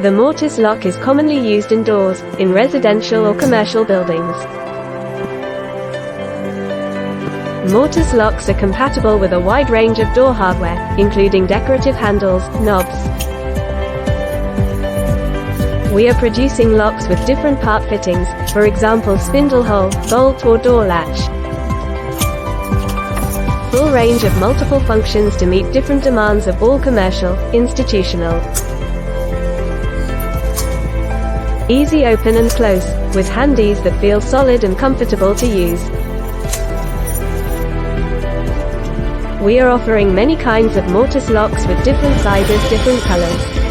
The Mortise lock is commonly used indoors, in residential or commercial buildings. Mortise locks are compatible with a wide range of door hardware, including decorative handles, knobs. We are producing locks with different part fittings, for example spindle hole, bolt or door latch. Full range of multiple functions to meet different demands of all commercial, institutional. Easy open and close, with handles that feel solid and comfortable to use. We are offering many kinds of Mortise locks with different sizes, different colors.